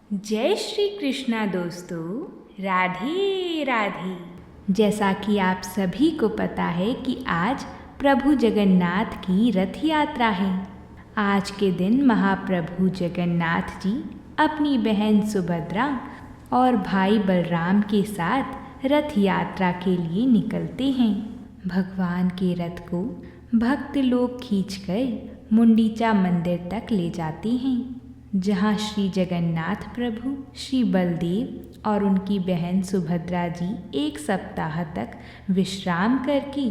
जय श्री कृष्णा दोस्तों, राधे राधे। जैसा कि आप सभी को पता है कि आज प्रभु जगन्नाथ की रथ यात्रा है। आज के दिन महाप्रभु जगन्नाथ जी अपनी बहन सुभद्रा और भाई बलराम के साथ रथ यात्रा के लिए निकलते हैं। भगवान के रथ को भक्त लोग खींचकर मुंडीचा मंदिर तक ले जाते हैं, जहाँ श्री जगन्नाथ प्रभु, श्री बलदेव और उनकी बहन सुभद्रा जी एक सप्ताह तक विश्राम करके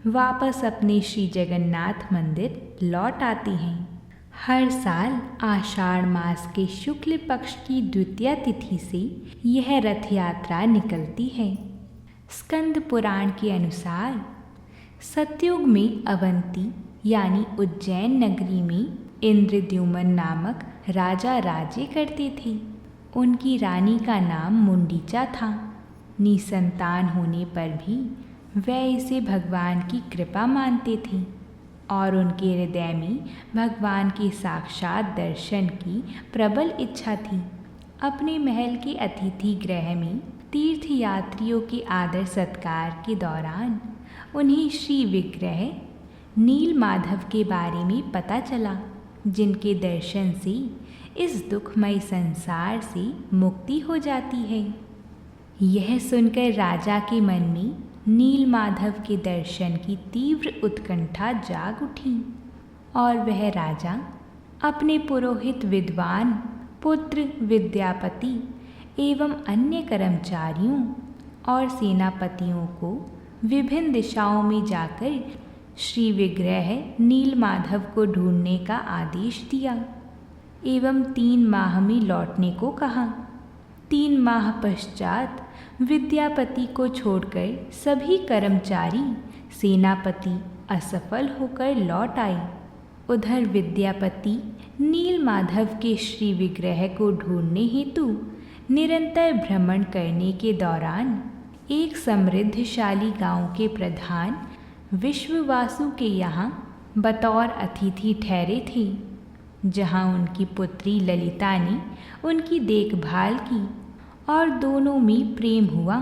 वापस अपने श्री जगन्नाथ मंदिर लौट आते हैं। हर साल आषाढ़ मास के शुक्ल पक्ष की द्वितीया तिथि से यह रथ यात्रा निकलती है। स्कंद पुराण के अनुसार सतयुग में अवंती यानी उज्जैन नगरी में इंद्रद्युम्न नामक राजा राज्य करते थे। उनकी रानी का नाम मुंडीचा था। निसंतान होने पर भी वह इसे भगवान की कृपा मानते थे और उनके हृदय में भगवान के साक्षात दर्शन की प्रबल इच्छा थी। अपने महल के अतिथि गृह में तीर्थ यात्रियों के आदर सत्कार के दौरान उन्हें श्री विग्रह नील माधव के बारे में पता चला, जिनके दर्शन से इस दुखमय संसार से मुक्ति हो जाती है। यह सुनकर राजा के मन में नील माधव के दर्शन की तीव्र उत्कंठा जाग उठी और वह राजा अपने पुरोहित विद्वान पुत्र विद्यापति एवं अन्य कर्मचारियों और सेनापतियों को विभिन्न दिशाओं में जाकर श्री विग्रह नील माधव को ढूंढने का आदेश दिया एवं 3 माह में लौटने को कहा। 3 माह पश्चात विद्यापति को छोड़कर सभी कर्मचारी सेनापति असफल होकर लौट आए। उधर विद्यापति नील माधव के श्री विग्रह को ढूंढने हेतु निरंतर भ्रमण करने के दौरान एक समृद्धशाली गांव के प्रधान विश्ववासु के यहाँ बतौर अतिथि ठहरे थे, जहाँ उनकी पुत्री ललिता ने उनकी देखभाल की और दोनों में प्रेम हुआ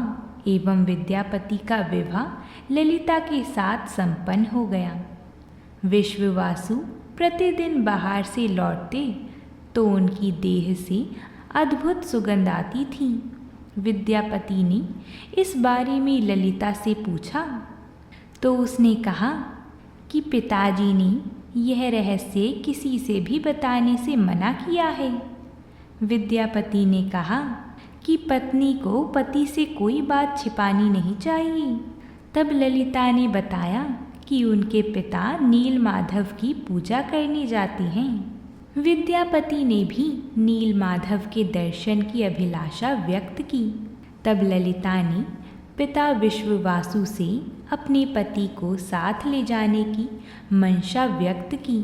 एवं विद्यापति का विवाह ललिता के साथ संपन्न हो गया। विश्ववासु प्रतिदिन बाहर से लौटते तो उनकी देह से अद्भुत सुगंध आती थी। विद्यापति ने इस बारे में ललिता से पूछा तो उसने कहा कि पिताजी ने यह रहस्य किसी से भी बताने से मना किया है। विद्यापति ने कहा कि पत्नी को पति से कोई बात छिपानी नहीं चाहिए। तब ललिता ने बताया कि उनके पिता नील माधव की पूजा करने जाते हैं। विद्यापति ने भी नील माधव के दर्शन की अभिलाषा व्यक्त की। तब ललिता ने पिता विश्ववासु से अपने पति को साथ ले जाने की मंशा व्यक्त की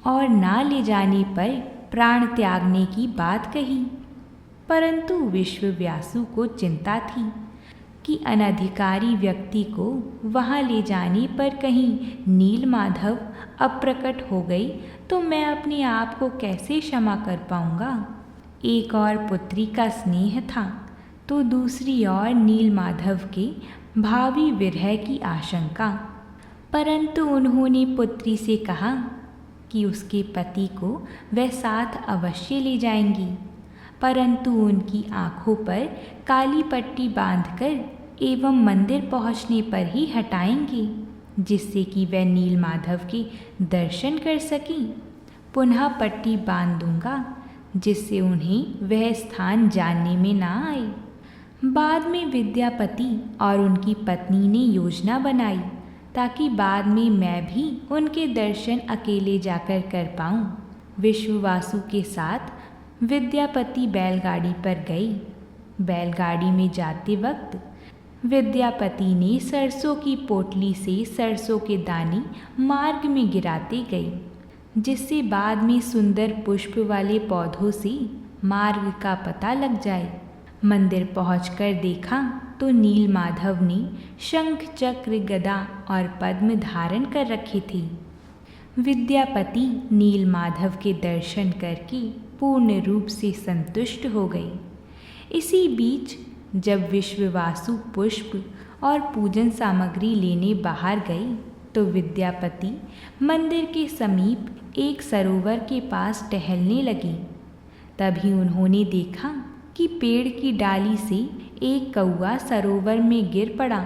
और ना ले जाने पर प्राण त्यागने की बात कही। परंतु विश्ववासु को चिंता थी कि अनधिकारी व्यक्ति को वहां ले जाने पर कहीं नील माधव अप्रकट हो गई तो मैं अपने आप को कैसे क्षमा कर पाऊंगा। एक और पुत्री का स्नेह था तो दूसरी ओर नील माधव के भावी विरह की आशंका। परंतु उन्होंने पुत्री से कहा कि उसके पति को वह साथ अवश्य ले जाएंगी, परंतु उनकी आंखों पर काली पट्टी बांधकर एवं मंदिर पहुंचने पर ही हटाएंगे, जिससे कि वह नील माधव के दर्शन कर सकें। पुनः पट्टी बांध दूंगा जिससे उन्हें वह स्थान जानने में ना आए। बाद में विद्यापति और उनकी पत्नी ने योजना बनाई ताकि बाद में मैं भी उनके दर्शन अकेले जाकर कर पाऊँ। विश्ववासु के साथ विद्यापति बैलगाड़ी पर गई। बैलगाड़ी में जाते वक्त विद्यापति ने सरसों की पोटली से सरसों के दाने मार्ग में गिराते गए, जिससे बाद में सुंदर पुष्प वाले पौधों से मार्ग का पता लग जाए। मंदिर पहुंचकर देखा तो नील माधव ने शंख चक्र गदा और पद्म धारण कर रखे थे। विद्यापति नील माधव के दर्शन करके पूर्ण रूप से संतुष्ट हो गई। इसी बीच जब विश्ववासु पुष्प और पूजन सामग्री लेने बाहर गई तो विद्यापति मंदिर के समीप एक सरोवर के पास टहलने लगी। तभी उन्होंने देखा कि पेड़ की डाली से एक कौवा सरोवर में गिर पड़ा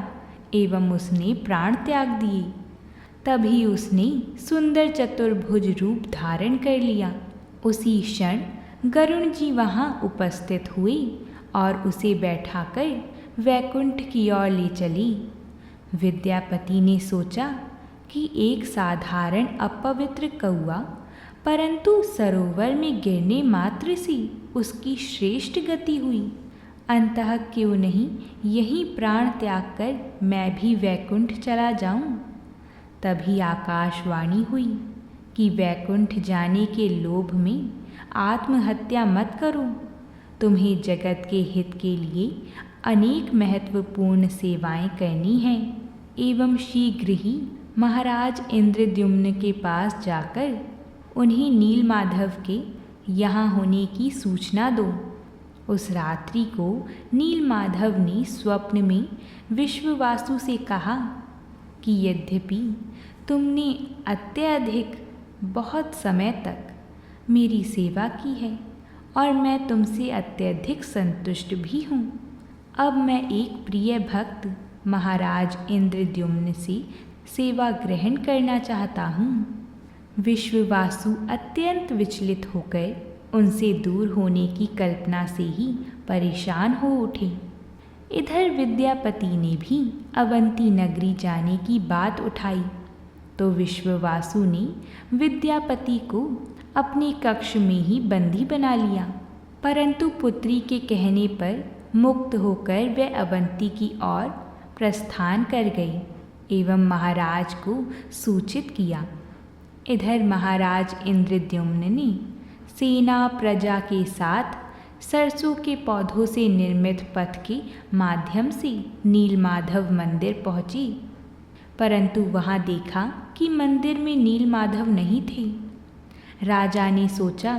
एवं उसने प्राण त्याग दिए। तभी उसने सुंदर चतुर्भुज रूप धारण कर लिया। उसी क्षण गरुण जी वहाँ उपस्थित हुए और उसे बैठाकर वैकुंठ की ओर ले चली। विद्यापति ने सोचा कि एक साधारण अपवित्र कौवा परंतु सरोवर में गिरने मात्र से उसकी श्रेष्ठ गति हुई। अंततः क्यों नहीं यही प्राण त्याग कर मैं भी वैकुंठ चला जाऊं। तभी आकाशवाणी हुई कि वैकुंठ जाने के लोभ में आत्महत्या मत करो। तुम्हें जगत के हित के लिए अनेक महत्वपूर्ण सेवाएं करनी हैं एवं शीघ्र ही महाराज इंद्रद्युम्न के पास जाकर उन्हें नीलमाधव के यहाँ होने की सूचना दो। उस रात्रि को नीलमाधव ने स्वप्न में विश्ववासु से कहा कि यद्यपि तुमने अत्यधिक बहुत समय तक मेरी सेवा की है और मैं तुमसे अत्यधिक संतुष्ट भी हूँ, अब मैं एक प्रिय भक्त महाराज इंद्रद्युम्न से सेवा ग्रहण करना चाहता हूँ। विश्ववासु अत्यंत विचलित होकर उनसे दूर होने की कल्पना से ही परेशान हो उठे। इधर विद्यापति ने भी अवंती नगरी जाने की बात उठाई तो विश्ववासु ने विद्यापति को अपने कक्ष में ही बंदी बना लिया, परंतु पुत्री के कहने पर मुक्त होकर वह अवंती की ओर प्रस्थान कर गई एवं महाराज को सूचित किया। इधर महाराज इंद्रद्युम्न ने सेना प्रजा के साथ सरसों के पौधों से निर्मित पथ के माध्यम से नीलमाधव मंदिर पहुँची, परंतु वहाँ देखा कि मंदिर में नीलमाधव नहीं थे। राजा ने सोचा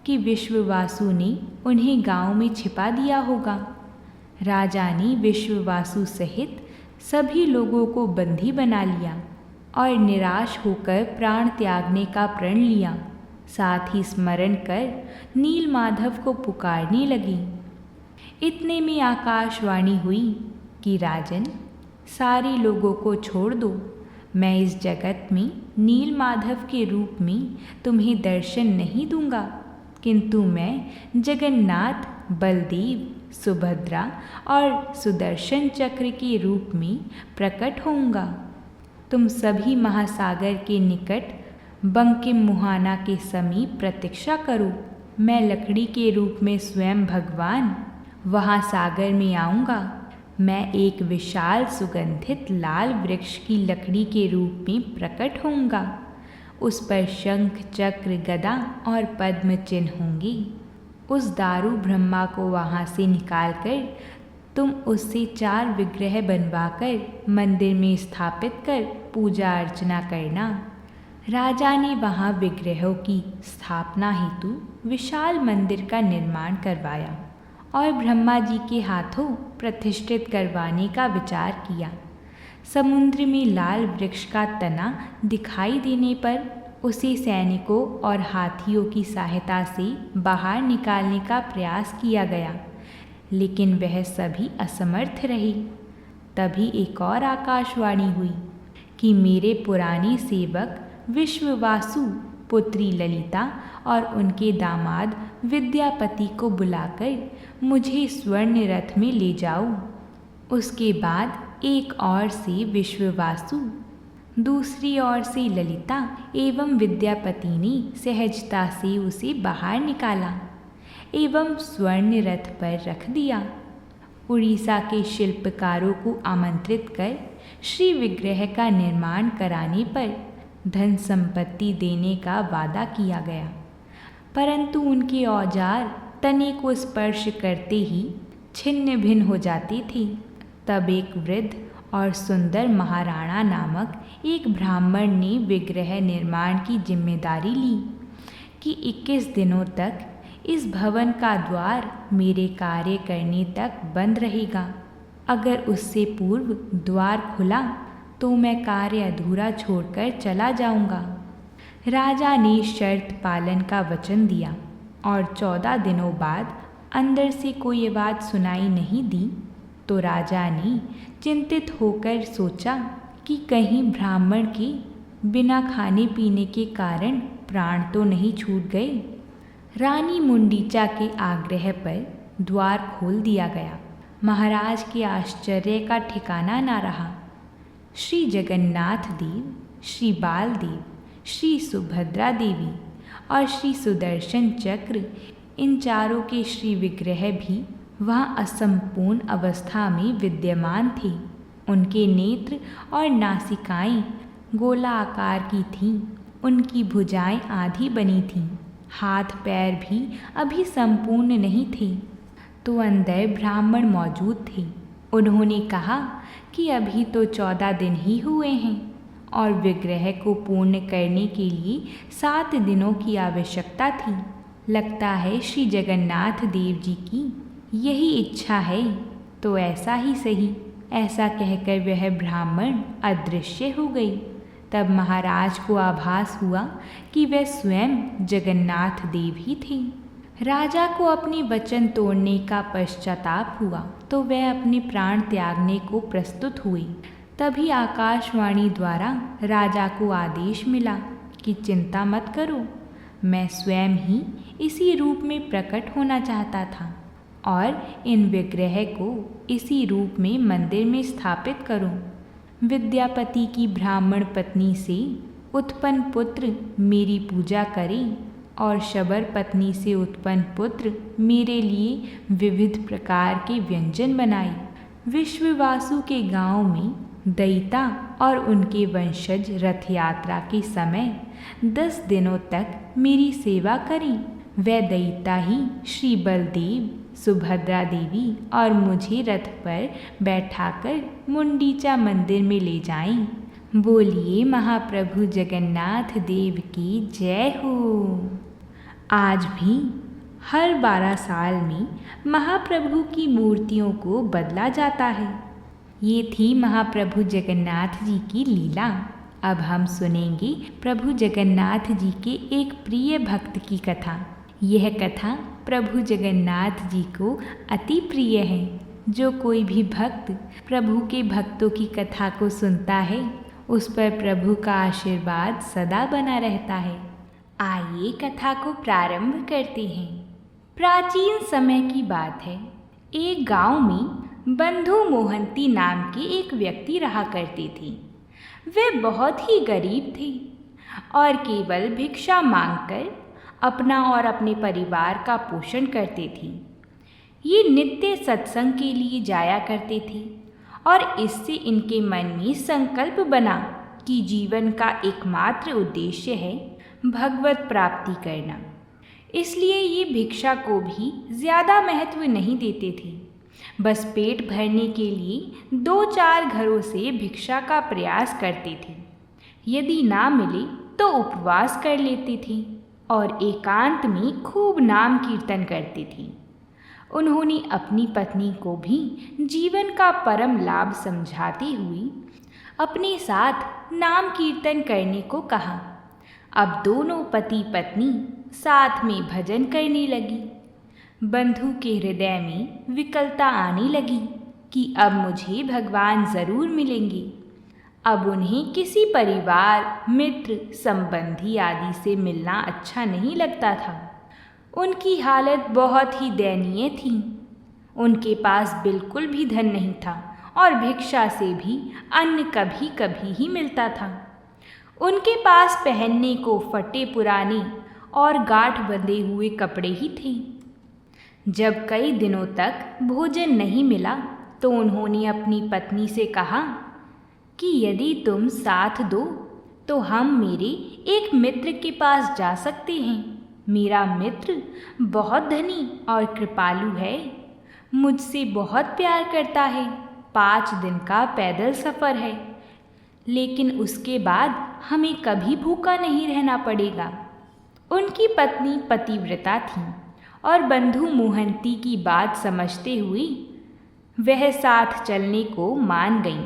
कि विश्ववासु ने उन्हें गांव में छिपा दिया होगा। राजा ने विश्ववासु सहित सभी लोगों को बंदी बना लिया और निराश होकर प्राण त्यागने का प्रण लिया। साथ ही स्मरण कर नीलमाधव को पुकारने लगी। इतने में आकाशवाणी हुई कि राजन, सारे लोगों को छोड़ दो। मैं इस जगत में नीलमाधव के रूप में तुम्हें दर्शन नहीं दूंगा, किंतु मैं जगन्नाथ, बलदेव, सुभद्रा और सुदर्शन चक्र के रूप में प्रकट होऊंगा। तुम सभी महासागर के निकट बंकिम मुहाना के समीप प्रतीक्षा करो। मैं लकड़ी के रूप में स्वयं भगवान वहाँ सागर में आऊँगा। मैं एक विशाल सुगंधित लाल वृक्ष की लकड़ी के रूप में प्रकट होऊंगा। उस पर शंख, चक्र, गदा और पद्म चिन्ह होंगे। उस दारू ब्रह्मा को वहाँ से निकालकर तुम उससे 4 विग्रह बनवाकर मंदिर में स्थापित कर पूजा अर्चना करना। राजा ने वहाँ विग्रहों की स्थापना हेतु विशाल मंदिर का निर्माण करवाया और ब्रह्मा जी के हाथों प्रतिष्ठित करवाने का विचार किया। समुद्र में लाल वृक्ष का तना दिखाई देने पर उसे सैनिकों और हाथियों की सहायता से बाहर निकालने का प्रयास किया गया, लेकिन वह सभी असमर्थ रहे। तभी एक और आकाशवाणी हुई कि मेरे पुराने सेवक विश्ववासु, पुत्री ललिता और उनके दामाद विद्यापति को बुलाकर मुझे स्वर्ण रथ में ले जाओ। उसके बाद एक ओर से विश्ववासु, दूसरी ओर से ललिता एवं विद्यापति ने सहजता से उसे बाहर निकाला एवं स्वर्ण रथ पर रख दिया। उड़ीसा के शिल्पकारों को आमंत्रित कर श्री विग्रह का निर्माण कराने पर धन संपत्ति देने का वादा किया गया, परंतु उनके औजार तने को स्पर्श करते ही छिन्न भिन्न हो जाते थे। तब एक वृद्ध और सुंदर महाराणा नामक एक ब्राह्मण ने विग्रह निर्माण की जिम्मेदारी ली कि 21 दिनों तक इस भवन का द्वार मेरे कार्य करने तक बंद रहेगा। अगर उससे पूर्व द्वार खुला तो मैं कार्य अधूरा छोड़कर चला जाऊंगा। राजा ने शर्त पालन का वचन दिया और 14 दिनों बाद अंदर से कोई आवाज़ सुनाई नहीं दी तो राजा ने चिंतित होकर सोचा कि कहीं ब्राह्मण के बिना खाने पीने के कारण प्राण तो नहीं छूट गए। रानी मुंडीचा के आग्रह पर द्वार खोल दिया गया। महाराज के आश्चर्य का ठिकाना ना रहा। श्री जगन्नाथ देव, श्री बालदेव, श्री सुभद्रा देवी और श्री सुदर्शन चक्र, इन चारों के श्री विग्रह भी वहाँ असंपूर्ण अवस्था में विद्यमान थे। उनके नेत्र और नासिकाएं गोला आकार की थीं। उनकी भुजाएं आधी बनी थीं। हाथ पैर भी अभी संपूर्ण नहीं थे। तो अंदर ब्राह्मण मौजूद थे। उन्होंने कहा कि अभी तो 14 दिन ही हुए हैं और विग्रह को पूर्ण करने के लिए 7 दिनों की आवश्यकता थी। लगता है श्री जगन्नाथ देव जी की यही इच्छा है, तो ऐसा ही सही। ऐसा कहकर वह ब्राह्मण अदृश्य हो गई। तब महाराज को आभास हुआ कि वह स्वयं जगन्नाथ देव ही थे। राजा को अपने वचन तोड़ने का पश्चाताप हुआ तो वह अपने प्राण त्यागने को प्रस्तुत हुए। तभी आकाशवाणी द्वारा राजा को आदेश मिला कि चिंता मत करो, मैं स्वयं ही इसी रूप में प्रकट होना चाहता था और इन विग्रह को इसी रूप में मंदिर में स्थापित करूं। विद्यापति की ब्राह्मण पत्नी से उत्पन्न पुत्र मेरी पूजा करें और शबर पत्नी से उत्पन्न पुत्र मेरे लिए विविध प्रकार के व्यंजन बनाए। विश्ववासु के गांव में दयिता और उनके वंशज रथ यात्रा के समय 10 दिनों तक मेरी सेवा करें। वह दयिता ही श्री बलदेव, सुभद्रा देवी और मुझे रथ पर बैठाकर मुंडीचा मंदिर में ले जाएं। बोलिए महाप्रभु जगन्नाथ देव की जय हो। आज भी हर 12 साल में महाप्रभु की मूर्तियों को बदला जाता है। ये थी महाप्रभु जगन्नाथ जी की लीला। अब हम सुनेंगे प्रभु जगन्नाथ जी के एक प्रिय भक्त की कथा। यह कथा प्रभु जगन्नाथ जी को अति प्रिय है। जो कोई भी भक्त प्रभु के भक्तों की कथा को सुनता है उस पर प्रभु का आशीर्वाद सदा बना रहता है। आइए कथा को प्रारंभ करते हैं। प्राचीन समय की बात है। एक गांव में बंधु मोहंती नाम के एक व्यक्ति रहा करते थे। वे बहुत ही गरीब थे और केवल भिक्षा मांगकर अपना और अपने परिवार का पोषण करते थे। ये नित्य सत्संग के लिए जाया करते थे और इससे इनके मन में संकल्प बना कि जीवन का एकमात्र उद्देश्य है भगवत प्राप्ति करना। इसलिए ये भिक्षा को भी ज़्यादा महत्व नहीं देते थे। बस पेट भरने के लिए 2-4 घरों से भिक्षा का प्रयास करते थे। यदि ना मिले तो उपवास कर लेते थे और एकांत में खूब नाम कीर्तन करते थे। उन्होंने अपनी पत्नी को भी जीवन का परम लाभ समझाते हुए अपने साथ नाम कीर्तन करने को कहा। अब दोनों पति पत्नी साथ में भजन करने लगी। बंधु के हृदय में विकलता आने लगी कि अब मुझे भगवान ज़रूर मिलेंगे। अब उन्हें किसी परिवार, मित्र, संबंधी आदि से मिलना अच्छा नहीं लगता था। उनकी हालत बहुत ही दयनीय थी। उनके पास बिल्कुल भी धन नहीं था और भिक्षा से भी अन्न कभी कभी ही मिलता था। उनके पास पहनने को फटे पुराने और गांठ बंधे हुए कपड़े ही थे। जब कई दिनों तक भोजन नहीं मिला तो उन्होंने अपनी पत्नी से कहा कि यदि तुम साथ दो तो हम मेरे एक मित्र के पास जा सकते हैं। मेरा मित्र बहुत धनी और कृपालु है, मुझसे बहुत प्यार करता है। 5 दिन का पैदल सफ़र है, लेकिन उसके बाद हमें कभी भूखा नहीं रहना पड़ेगा। उनकी पत्नी पतिव्रता थी और बंधु मोहंती की बात समझते हुए वह साथ चलने को मान गईं।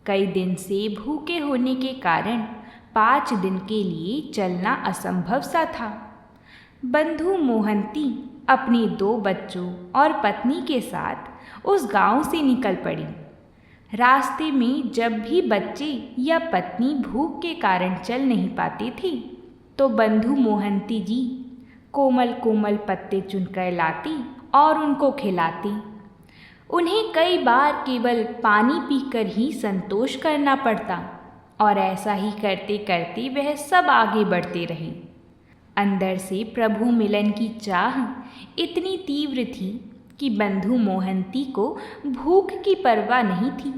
कई दिन से भूखे होने के कारण 5 दिन के लिए चलना असंभव सा था। बंधु मोहंती अपने 2 बच्चों और पत्नी के साथ उस गांव से निकल पड़ी। रास्ते में जब भी बच्चे या पत्नी भूख के कारण चल नहीं पाते थे तो बंधु मोहंती जी कोमल कोमल पत्ते चुनकर लाती और उनको खिलाती। उन्हें कई बार केवल पानी पीकर ही संतोष करना पड़ता और ऐसा ही करते करते वह सब आगे बढ़ते रहे। अंदर से प्रभु मिलन की चाह इतनी तीव्र थी कि बंधु मोहंती को भूख की परवाह नहीं थी,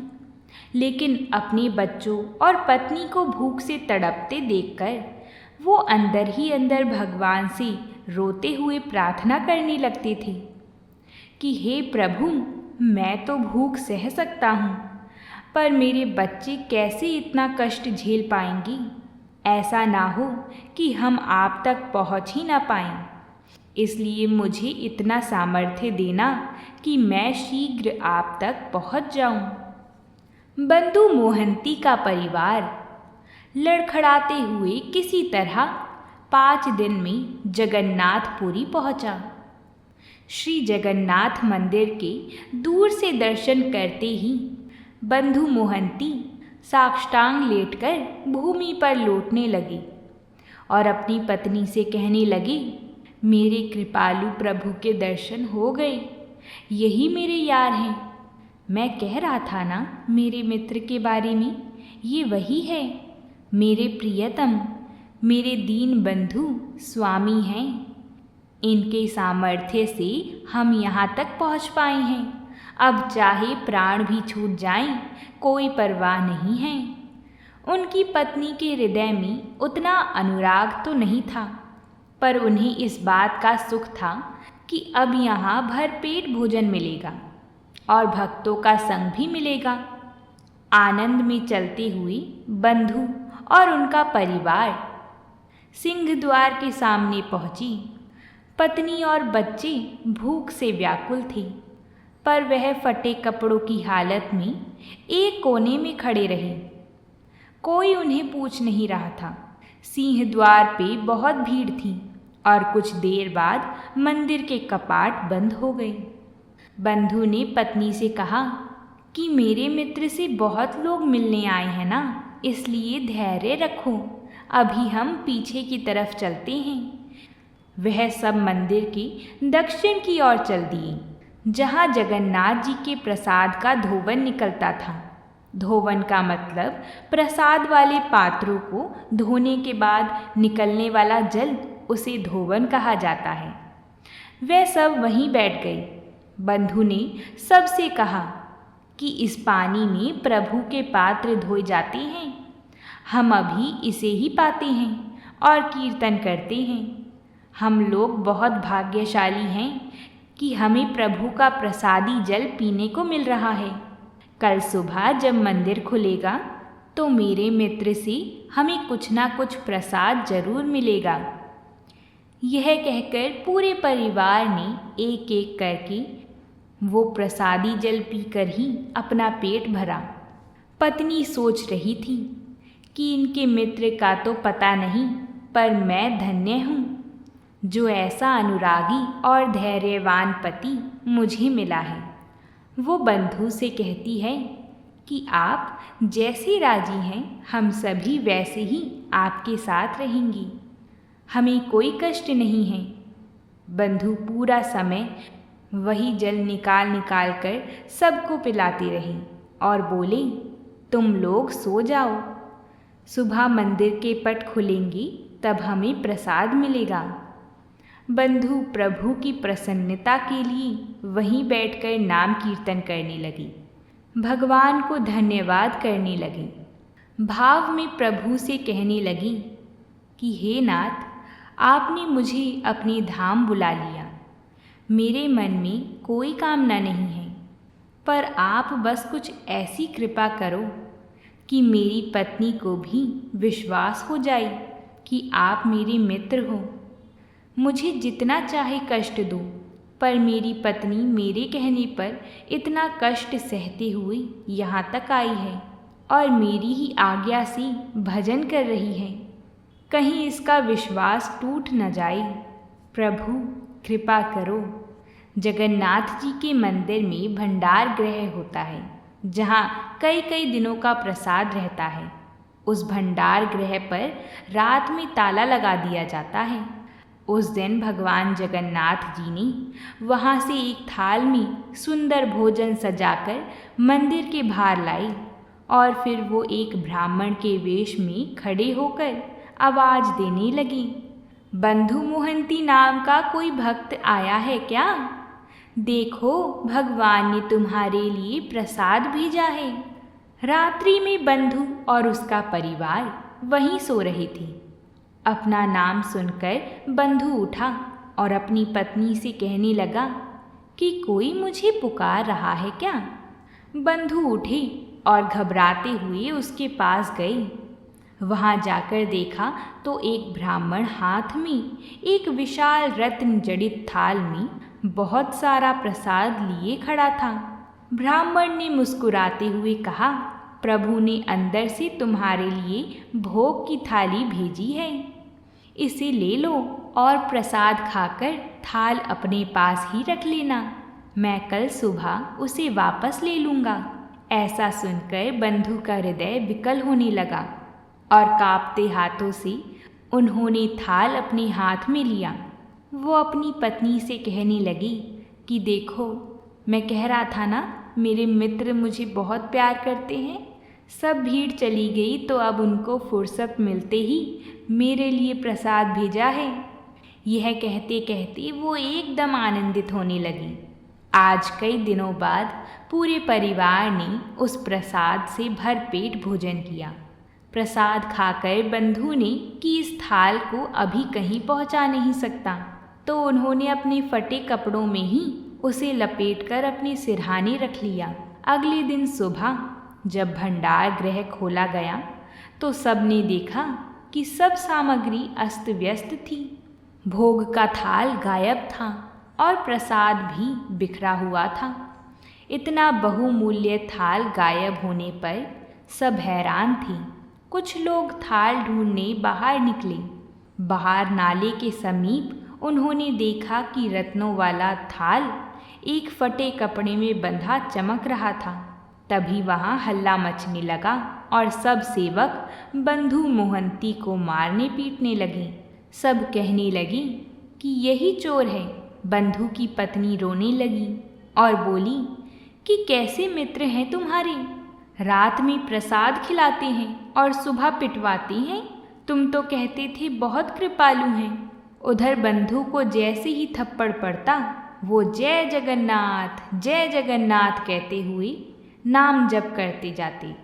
लेकिन अपने बच्चों और पत्नी को भूख से तड़पते देखकर वो अंदर ही अंदर भगवान से रोते हुए प्रार्थना करने लगते थे कि हे प्रभु, मैं तो भूख सह सकता हूँ, पर मेरे बच्चे कैसे इतना कष्ट झेल पाएंगे। ऐसा ना हो कि हम आप तक पहुँच ही ना पाएं। इसलिए मुझे इतना सामर्थ्य देना कि मैं शीघ्र आप तक पहुँच जाऊं। बंधु मोहंती का परिवार लड़खड़ाते हुए किसी तरह 5 दिन में जगन्नाथपुरी पहुँचा। श्री जगन्नाथ मंदिर के दूर से दर्शन करते ही बंधु मोहंती साष्टांग लेटकर भूमि पर लौटने लगे और अपनी पत्नी से कहने लगे, मेरे कृपालु प्रभु के दर्शन हो गए, यही मेरे यार हैं। मैं कह रहा था ना मेरे मित्र के बारे में, ये वही है, मेरे प्रियतम, मेरे दीन बंधु स्वामी हैं। इनके सामर्थ्य से हम यहाँ तक पहुँच पाए हैं। अब चाहे प्राण भी छूट जाएं, कोई परवाह नहीं है। उनकी पत्नी के हृदय में उतना अनुराग तो नहीं था, पर उन्हें इस बात का सुख था कि अब यहाँ भरपेट भोजन मिलेगा और भक्तों का संग भी मिलेगा। आनंद में चलते हुए बंधु और उनका परिवार सिंहद्वार के सामने पहुँची। पत्नी और बच्चे भूख से व्याकुल थे, पर वह फटे कपड़ों की हालत में एक कोने में खड़े रहे। कोई उन्हें पूछ नहीं रहा था। सिंहद्वार पे बहुत भीड़ थी और कुछ देर बाद मंदिर के कपाट बंद हो गए। बंधु ने पत्नी से कहा कि मेरे मित्र से बहुत लोग मिलने आए हैं ना, इसलिए धैर्य रखो, अभी हम पीछे की तरफ चलते हैं। वह सब मंदिर के दक्षिण की ओर चल दिए, जहाँ जगन्नाथ जी के प्रसाद का धोवन निकलता था। धोवन का मतलब प्रसाद वाले पात्रों को धोने के बाद निकलने वाला जल, उसे धोवन कहा जाता है। वे सब वहीं बैठ गए। बंधु ने सबसे कहा कि इस पानी में प्रभु के पात्र धोए जाते हैं, हम अभी इसे ही पाते हैं और कीर्तन करते हैं। हम लोग बहुत भाग्यशाली हैं कि हमें प्रभु का प्रसादी जल पीने को मिल रहा है। कल सुबह जब मंदिर खुलेगा तो मेरे मित्र से हमें कुछ ना कुछ प्रसाद जरूर मिलेगा। यह कहकर पूरे परिवार ने एक एक करके वो प्रसादी जल पीकर ही अपना पेट भरा। पत्नी सोच रही थी कि इनके मित्र का तो पता नहीं, पर मैं धन्य हूँ जो ऐसा अनुरागी और धैर्यवान पति मुझे मिला है। वो बंधु से कहती है कि आप जैसे राजी हैं, हम सभी वैसे ही आपके साथ रहेंगी, हमें कोई कष्ट नहीं है। बंधु पूरा समय वही जल निकाल निकाल कर सबको पिलाती रही और बोले, तुम लोग सो जाओ, सुबह मंदिर के पट खुलेंगी तब हमें प्रसाद मिलेगा। बंधु प्रभु की प्रसन्नता के लिए वहीं बैठकर नाम कीर्तन करने लगी, भगवान को धन्यवाद करने लगी। भाव में प्रभु से कहने लगी कि हे नाथ, आपने मुझे अपने धाम बुला लिया। मेरे मन में कोई कामना नहीं है, पर आप बस कुछ ऐसी कृपा करो कि मेरी पत्नी को भी विश्वास हो जाए कि आप मेरे मित्र हो। मुझे जितना चाहे कष्ट दो, पर मेरी पत्नी मेरे कहने पर इतना कष्ट सहते हुए यहाँ तक आई है और मेरी ही आज्ञा से भजन कर रही है। कहीं इसका विश्वास टूट न जाए। प्रभु कृपा करो। जगन्नाथ जी के मंदिर में भंडार गृह होता है, जहाँ कई कई दिनों का प्रसाद रहता है। उस भंडार गृह पर रात में ताला लगा दिया जाता है। उस दिन भगवान जगन्नाथ जी ने वहाँ से एक थाल में सुंदर भोजन सजाकर मंदिर के बाहर लाई और फिर वो एक ब्राह्मण के वेश में खड़े होकर आवाज देने लगी, बंधु मोहंती नाम का कोई भक्त आया है क्या? देखो, भगवान ने तुम्हारे लिए प्रसाद भेजा है। रात्रि में बंधु और उसका परिवार वहीं सो रहे थे। अपना नाम सुनकर बंधु उठा और अपनी पत्नी से कहने लगा कि कोई मुझे पुकार रहा है क्या? बंधु उठे और घबराते हुए उसके पास गए। वहाँ जाकर देखा तो एक ब्राह्मण हाथ में एक विशाल रत्न जड़ित थाल में बहुत सारा प्रसाद लिए खड़ा था। ब्राह्मण ने मुस्कुराते हुए कहा, प्रभु ने अंदर से तुम्हारे लिए भोग की थाली भेजी है, इसे ले लो और प्रसाद खाकर थाल अपने पास ही रख लेना। मैं कल सुबह उसे वापस ले लूँगा। ऐसा सुनकर बंधु का हृदय विकल होने लगा और कांपते हाथों से उन्होंने थाल अपने हाथ में लिया। वो अपनी पत्नी से कहने लगी कि देखो, मैं कह रहा था ना, मेरे मित्र मुझे बहुत प्यार करते हैं। सब भीड़ चली गई तो अब उनको फुर्सत मिलते ही मेरे लिए प्रसाद भेजा है। यह कहते कहते वो एकदम आनंदित होने लगी। आज कई दिनों बाद पूरे परिवार ने उस प्रसाद से भरपेट भोजन किया। प्रसाद खाकर बंधु ने कि इस थाल को अभी कहीं पहुंचा नहीं सकता, तो उन्होंने अपने फटे कपड़ों में ही उसे लपेटकर अपने सिरहाने रख लिया। अगले दिन सुबह जब भंडार गृह खोला गया तो सबने देखा कि सब सामग्री अस्त व्यस्त थी। भोग का थाल गायब था और प्रसाद भी बिखरा हुआ था। इतना बहुमूल्य थाल गायब होने पर सब हैरान थे। कुछ लोग थाल ढूंढने बाहर निकले। बाहर नाले के समीप उन्होंने देखा कि रत्नों वाला थाल एक फटे कपड़े में बंधा चमक रहा था। तभी वहाँ हल्ला मचने लगा और सब सेवक बंधु मोहंती को मारने पीटने लगे। सब कहने लगी कि यही चोर है। बंधु की पत्नी रोने लगी और बोली कि कैसे मित्र हैं तुम्हारे, रात में प्रसाद खिलाते हैं और सुबह पिटवाते हैं। तुम तो कहते थे बहुत कृपालु हैं। उधर बंधु को जैसे ही थप्पड़ पड़ता वो जय जगन्नाथ कहते हुए नाम जप करते जाते।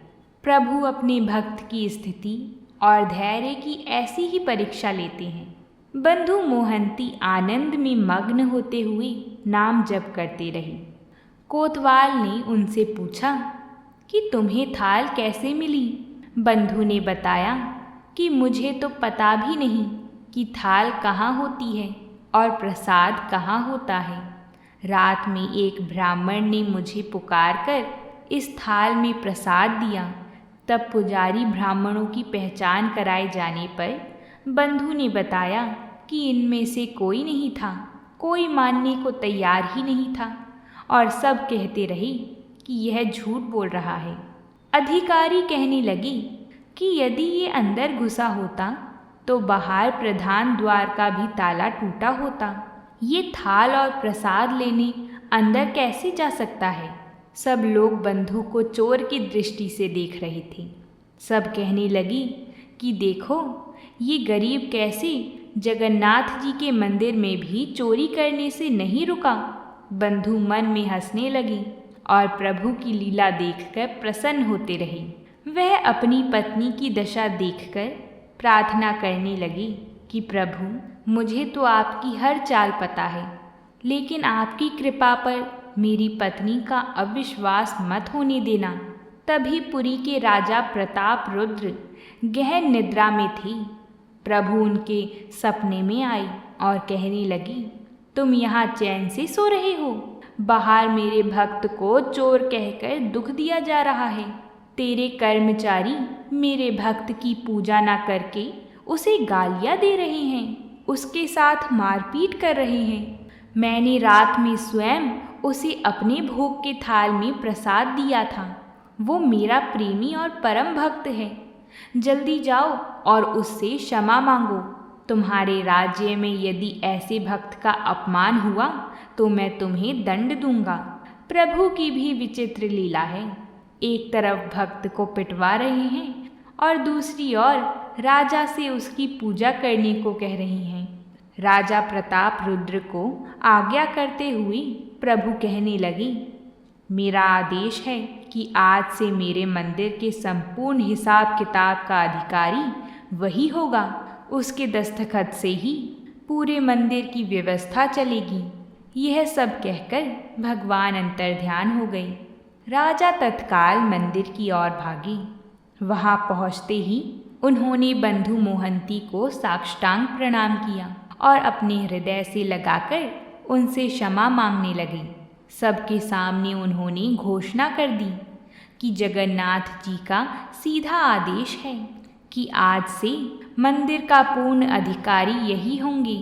प्रभु अपने भक्त की स्थिति और धैर्य की ऐसी ही परीक्षा लेते हैं। बंधु मोहंती आनंद में मग्न होते हुए नाम जप करते रहे। कोतवाल ने उनसे पूछा कि तुम्हें थाल कैसे मिली? बंधु ने बताया कि मुझे तो पता भी नहीं कि थाल कहाँ होती है और प्रसाद कहाँ होता है। रात में एक ब्राह्मण ने मुझे पुकार कर इस थाल में प्रसाद दिया। तब पुजारी ब्राह्मणों की पहचान कराए जाने पर बंधु ने बताया कि इनमें से कोई नहीं था। कोई मानने को तैयार ही नहीं था और सब कहते रहे कि यह झूठ बोल रहा है। अधिकारी कहने लगी कि यदि ये अंदर घुसा होता तो बाहर प्रधान द्वार का भी ताला टूटा होता। ये थाल और प्रसाद लेने अंदर कैसे जा सकता है? सब लोग बंधु को चोर की दृष्टि से देख रहे थे। सब कहने लगी कि देखो, ये गरीब कैसे जगन्नाथ जी के मंदिर में भी चोरी करने से नहीं रुका। बंधु मन में हंसने लगी और प्रभु की लीला देखकर प्रसन्न होते रहे। वह अपनी पत्नी की दशा देखकर प्रार्थना करने लगी कि प्रभु, मुझे तो आपकी हर चाल पता है, लेकिन आपकी कृपा पर मेरी पत्नी का अविश्वास मत होने देना। तभी पुरी के राजा प्रताप रुद्र गहन निद्रा में थे। प्रभु उनके सपने में आए और कहने लगी, तुम यहाँ चैन से सो रहे हो? बाहर मेरे भक्त को चोर कहकर दुख दिया जा रहा है। तेरे कर्मचारी मेरे भक्त की पूजा न करके उसे गालियाँ दे रहे हैं, उसके साथ मारपीट कर रहे हैं। मैंने रात में स्वयं उसे अपने भोग के थाल में प्रसाद दिया था। वो मेरा प्रेमी और परम भक्त है। जल्दी जाओ और उससे क्षमा मांगो। तुम्हारे राज्य में यदि ऐसे भक्त का अपमान हुआ तो मैं तुम्हें दंड दूंगा। प्रभु की भी विचित्र लीला है। एक तरफ भक्त को पिटवा रहे हैं और दूसरी ओर राजा से उसकी पूजा करने को कह रही हैं। राजा प्रताप रुद्र को आज्ञा करते हुए प्रभु कहने लगे, मेरा आदेश है कि आज से मेरे मंदिर के संपूर्ण हिसाब किताब का अधिकारी वही होगा। उसके दस्तखत से ही पूरे मंदिर की व्यवस्था चलेगी। यह सब कहकर भगवान अंतर्ध्यान हो गए। राजा तत्काल मंदिर की ओर भागे। वहां पहुंचते ही उन्होंने बंधु मोहंती को साष्टांग प्रणाम किया और अपने हृदय से लगाकर उनसे क्षमा मांगने लगे। सबके सामने उन्होंने घोषणा कर दी कि जगन्नाथ जी का सीधा आदेश है कि आज से मंदिर का पूर्ण अधिकारी यही होंगे।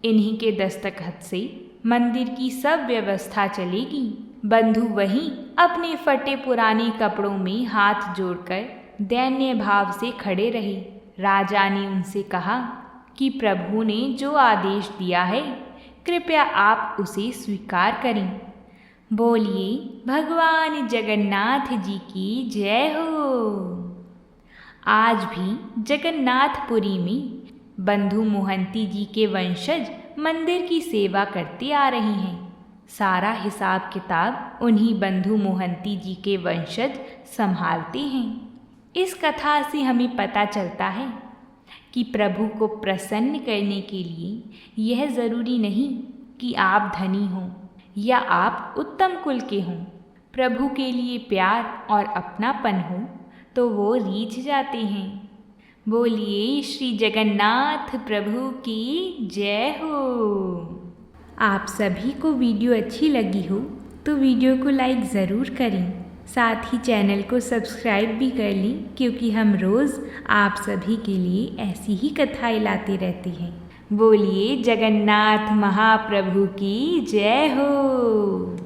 इन्हीं के दस्तखत से मंदिर की सब व्यवस्था चलेगी। बंधु वहीं अपने फटे पुराने कपड़ों में हाथ जोड़कर दैन्य भाव से खड़े रहे। राजा ने उनसे कहा कि प्रभु ने जो आदेश दिया है कृपया आप उसे स्वीकार करें। बोलिए भगवान जगन्नाथ जी की जय हो। आज भी जगन्नाथपुरी में बंधु मोहंती जी के वंशज मंदिर की सेवा करते आ रहे हैं। सारा हिसाब किताब उन्हीं बंधु मोहंती जी के वंशज संभालते हैं। इस कथा से हमें पता चलता है कि प्रभु को प्रसन्न करने के लिए यह ज़रूरी नहीं कि आप धनी हों या आप उत्तम कुल के हों। प्रभु के लिए प्यार और अपनापन हो तो वो रीझ जाते हैं। बोलिए श्री जगन्नाथ प्रभु की जय हो। आप सभी को वीडियो अच्छी लगी हो तो वीडियो को लाइक ज़रूर करें। साथ ही चैनल को सब्सक्राइब भी कर लें, क्योंकि हम रोज़ आप सभी के लिए ऐसी ही कथाएं लाते रहते हैं। बोलिए जगन्नाथ महाप्रभु की जय हो।